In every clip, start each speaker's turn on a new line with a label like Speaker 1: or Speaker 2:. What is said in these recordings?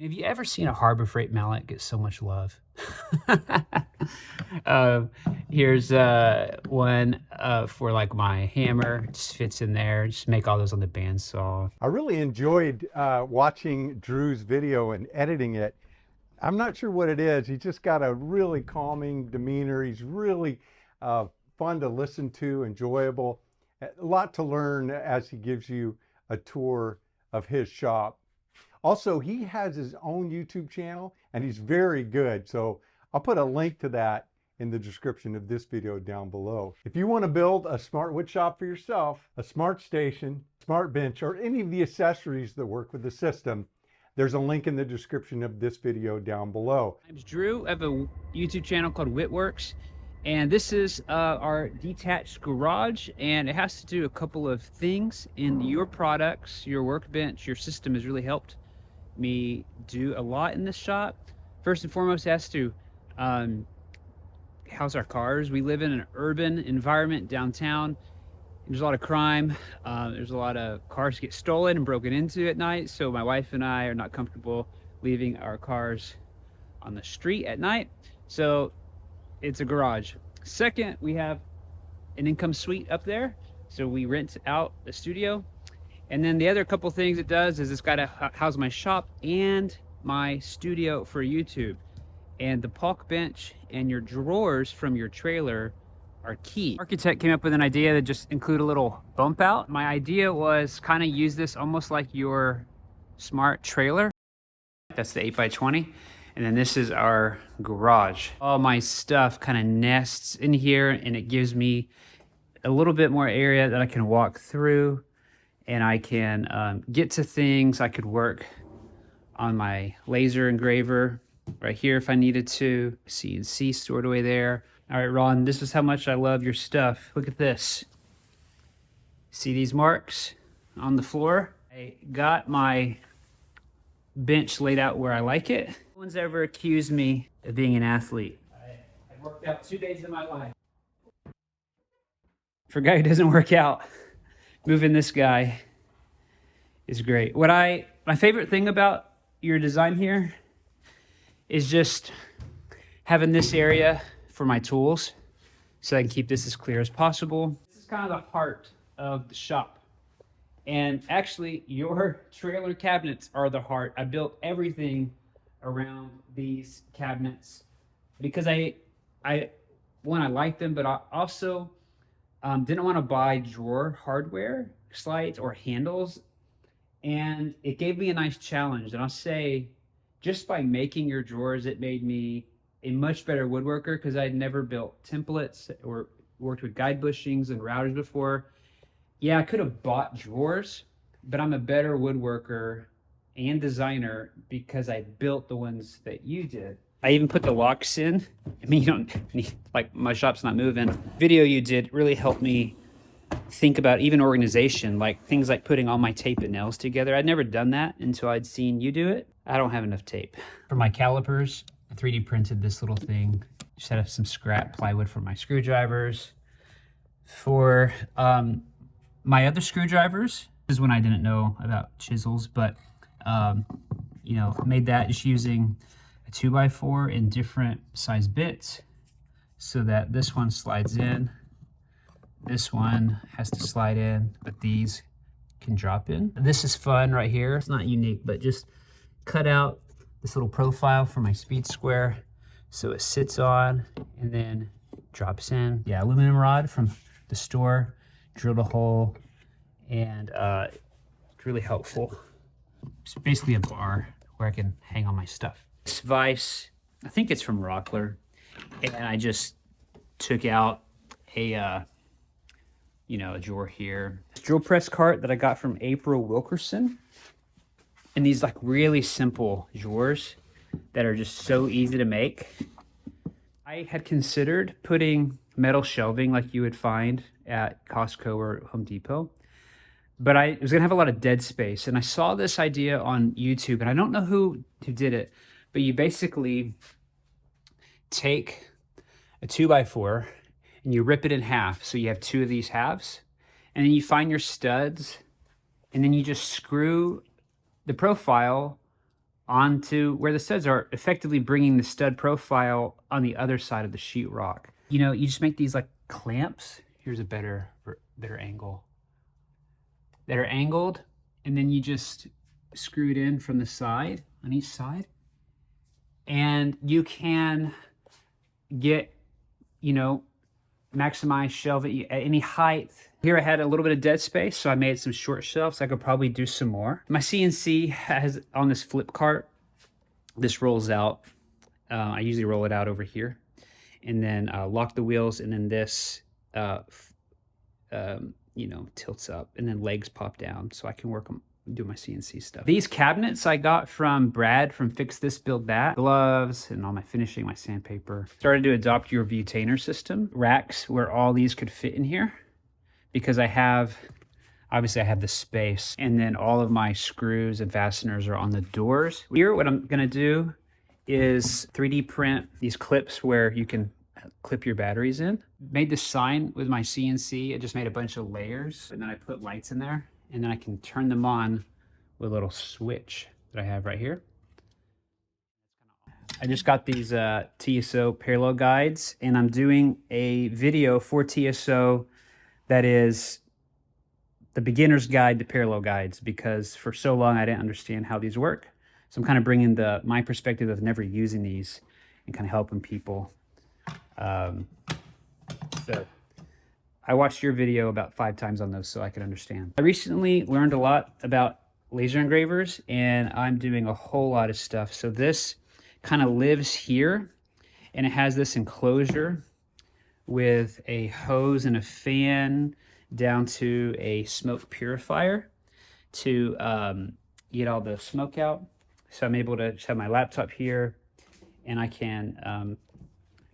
Speaker 1: Have you ever seen a Harbor Freight mallet get so much love? Here's one for like my hammer. Just fits in there. Just make all those on the bandsaw.
Speaker 2: I really enjoyed watching Drew's video and editing it. I'm not sure what it is. He's just got a really calming demeanor. He's really fun to listen to, enjoyable. A lot to learn as he gives you a tour of his shop. Also, he has his own YouTube channel and he's very good. So I'll put a link to that in the description of this video down below. If you want to build a smart wood shop for yourself, a smart station, smart bench, or any of the accessories that work with the system, there's a link in the description of this video down below.
Speaker 1: My name's Drew. I have a YouTube channel called Witt, and this is our detached garage, and it has to do a couple of things in your products. Your workbench, your system has really helped me do a lot in this shop. First and foremost, it has to house our cars. We live in an urban environment downtown. There's a lot of crime. There's a lot of cars get stolen and broken into at night. So my wife and I are not comfortable leaving our cars on the street at night. So it's a garage. Second, we have an income suite up there. So we rent out the studio. And then the other couple things it does is it's got to house my shop and my studio for YouTube. And the Paulk bench and your drawers from your trailer are key. Architect came up with an idea to just include a little bump out. My idea was kind of use this almost like your smart trailer. That's the 8x20. And then this is our garage. All my stuff kind of nests in here and it gives me a little bit more area that I can walk through and I can get to things. I could work on my laser engraver right here if I needed to. CNC stored away there. All right, Ron, this is how much I love your stuff. Look at this. See these marks on the floor? I got my bench laid out where I like it. No one's ever accused me of being an athlete. I worked out 2 days of my life. For a guy who doesn't work out, moving this guy is great. My favorite thing about your design here is just having this area for my tools so I can keep this as clear as possible. This is kind of the heart of the shop. And actually your trailer cabinets are the heart. I built everything around these cabinets because I like them, but I also didn't want to buy drawer hardware, slides or handles. And it gave me a nice challenge. And I'll say just by making your drawers, it made me a much better woodworker because I'd never built templates or worked with guide bushings and routers before. Yeah, I could have bought drawers, but I'm a better woodworker and designer because I built the ones that you did. I even put the locks in. I mean, you don't need, like, my shop's not moving. Video you did really helped me think about even organization, like things like putting all my tape and nails together. I'd never done that until I'd seen you do it. I don't have enough tape. For my calipers, I 3D printed this little thing. Just had some scrap plywood for my screwdrivers. For my other screwdrivers, this is when I didn't know about chisels, but you know, made that just using a 2x4 in different size bits so that this one slides in. This one has to slide in, but these can drop in. This is fun right here. It's not unique, but just cut out this little profile for my speed square so it sits on and then drops in. Yeah, aluminum rod from the store, drilled a hole, and it's really helpful. It's basically a bar where I can hang all my stuff. This vise, I think it's from Rockler, and I just took out a you know, a drawer here. Drill press cart that I got from April Wilkerson. And these like really simple drawers that are just so easy to make. I had considered putting metal shelving like you would find at Costco or Home Depot, but I was gonna have a lot of dead space. And I saw this idea on YouTube, and I don't know who did it, but you basically take a 2x4 and you rip it in half. So you have two of these halves, and then you find your studs, and then you just screw the profile onto where the studs are, effectively bringing the stud profile on the other side of the sheetrock. You know, you just make these like clamps. Here's a better angle. That are angled, and then you just screw it in from the side, on each side. And you can get, you know, maximize shelf at any height. Here I had a little bit of dead space, so I made some short shelves. I could probably do some more. My CNC has, on this flip cart, this rolls out. I usually roll it out over here, and then lock the wheels, and then this, you know, tilts up, and then legs pop down, so I can work on do my CNC stuff. These cabinets I got from Brad from Fix This Build That. Gloves and all my finishing, my sandpaper. Started to adopt your Vutainer system. Racks where all these could fit in here, because I have, obviously I have the space, and then all of my screws and fasteners are on the doors. Here, what I'm gonna do is 3D print these clips where you can clip your batteries in. Made this sign with my CNC. I just made a bunch of layers, and then I put lights in there, and then I can turn them on with a little switch that I have right here. I just got these TSO parallel guides, and I'm doing a video for TSO that is the beginner's guide to parallel guides, because for so long I didn't understand how these work. So I'm kind of bringing my perspective of never using these and kind of helping people. So I watched your video about 5 times on those so I could understand. I recently learned a lot about laser engravers, and I'm doing a whole lot of stuff. So this kind of lives here, and it has this enclosure with a hose and a fan down to a smoke purifier to get all the smoke out. So I'm able to just have my laptop here, and I can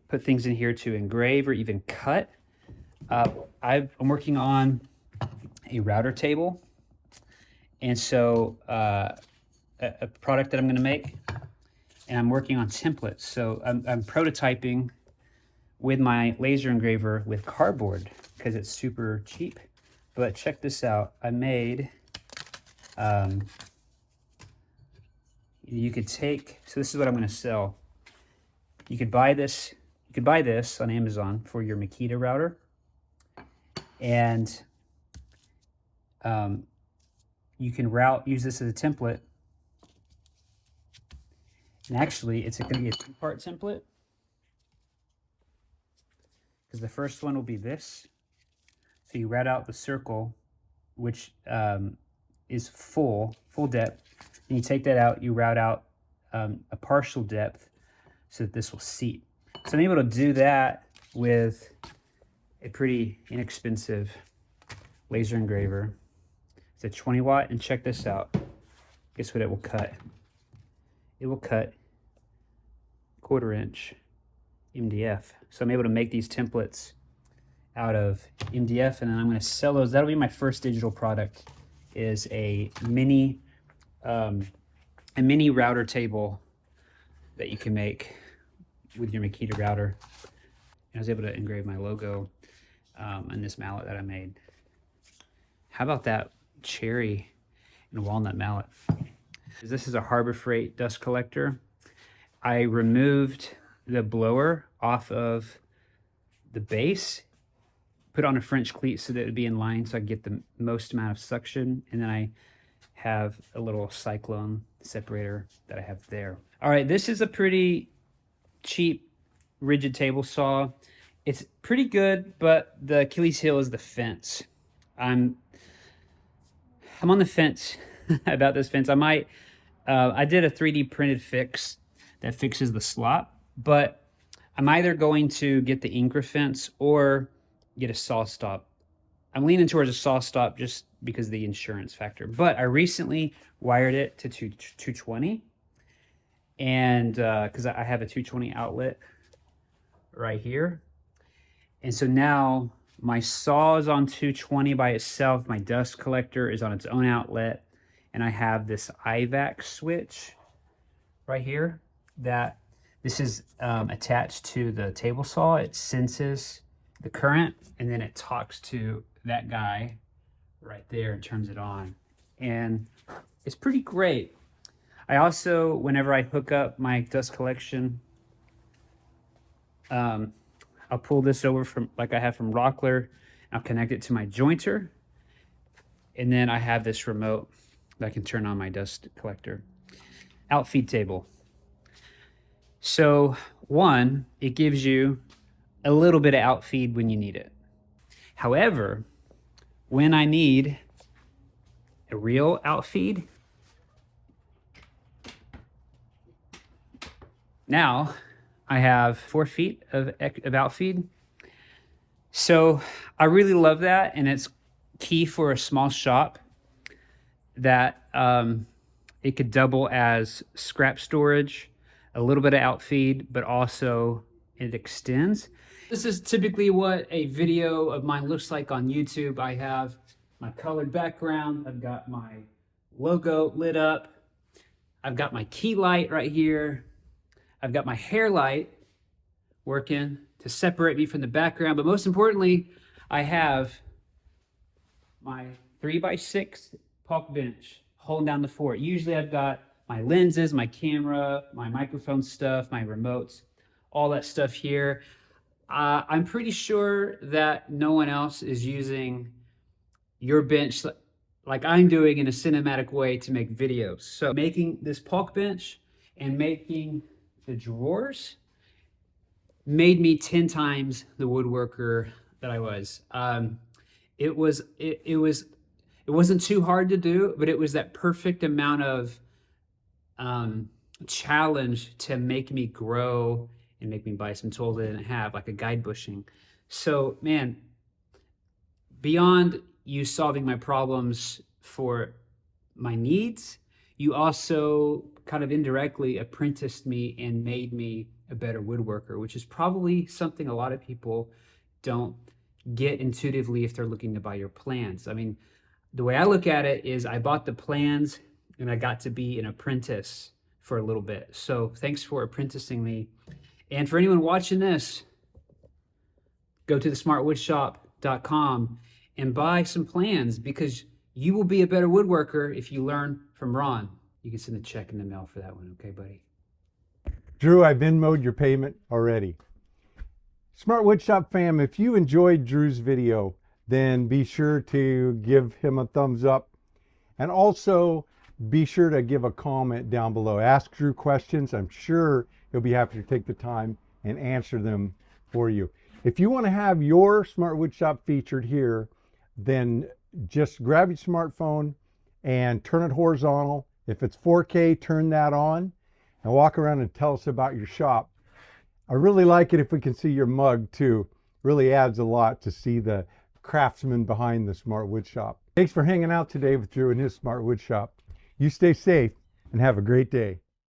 Speaker 1: put things in here to engrave or even cut. I'm working on a router table, and so a product that I'm going to make, and I'm working on templates. So I'm prototyping with my laser engraver with cardboard because it's super cheap. But check this out. I made, you could take, so this is what I'm going to sell. You could buy this. You could buy this on Amazon for your Makita router, and you can use this as a template. And actually, it's going to be a 2-part template, because the first one will be this. So you route out the circle, which is full depth, and you take that out. You route out a partial depth, so that this will seat. So I'm able to do that with a pretty inexpensive laser engraver. It's a 20 watt, and check this out. Guess what it will cut? It will cut 1/4 inch MDF. So I'm able to make these templates out of MDF, and then I'm going to sell those. That'll be my first digital product, is a mini router table that you can make with your Makita router. And I was able to engrave my logo on this mallet that I made. How about that cherry and walnut mallet? This is a Harbor Freight dust collector. I removed the blower off of the base, put on a French cleat so that it would be in line so I get the most amount of suction, and then I have a little cyclone separator that I have there. All right, this is a pretty cheap rigid table saw. It's pretty good, but the Achilles heel is the fence. I'm on the fence about this fence. I did a 3D printed fix that fixes the slot, but I'm either going to get the Ingra fence or get a saw stop. I'm leaning towards a saw stop just because of the insurance factor, but I recently wired it to 220, and because I have a 220 outlet right here. And so now my saw is on 220 by itself, my dust collector is on its own outlet, and I have this IVAC switch right here that this is attached to the table saw. It senses the current, and then it talks to that guy right there and turns it on. And it's pretty great. I also, whenever I hook up my dust collection, I'll pull this over from, like I have from Rockler. I'll connect it to my jointer. And then I have this remote that I can turn on my dust collector. Outfeed table. So one, it gives you a little bit of outfeed when you need it. However, when I need a real outfeed, now I have 4 feet of outfeed. So I really love that, and it's key for a small shop that it could double as scrap storage, a little bit of outfeed, but also it extends. This is typically what a video of mine looks like on YouTube. I have my colored background. I've got my logo lit up. I've got my key light right here. I've got my hair light working to separate me from the background. But most importantly, I have my 3x6 Paulk bench holding down the fort. Usually I've got my lenses, my camera, my microphone stuff, my remotes, all that stuff here. I'm pretty sure that no one else is using your bench like I'm doing in a cinematic way to make videos. So making this Paulk bench and making the drawers made me 10 times the woodworker that I was. It wasn't too hard to do, but it was that perfect amount of challenge to make me grow and make me buy some tools I didn't have, like a guide bushing. So, man, beyond you solving my problems for my needs, you also kind of indirectly apprenticed me and made me a better woodworker, which is probably something a lot of people don't get intuitively if they're looking to buy your plans. I mean, the way I look at it is I bought the plans and I got to be an apprentice for a little bit. So thanks for apprenticing me. And for anyone watching this, go to the smartwoodshop.com and buy some plans, because you will be a better woodworker if you learn from Ron. You can send a check in the mail for that one. Okay, buddy?
Speaker 2: Drew, I've Venmo'd your payment already. Smart Woodshop fam, if you enjoyed Drew's video, then be sure to give him a thumbs up. And also be sure to give a comment down below. Ask Drew questions. I'm sure he'll be happy to take the time and answer them for you. If you want to have your Smart Woodshop featured here, then just grab your smartphone and turn it horizontal. If it's 4K, turn that on and walk around and tell us about your shop. I really like it if we can see your mug too. Really adds a lot to see the craftsman behind the Smart Woodshop. Thanks for hanging out today with Drew and his Smart Woodshop. You stay safe and have a great day.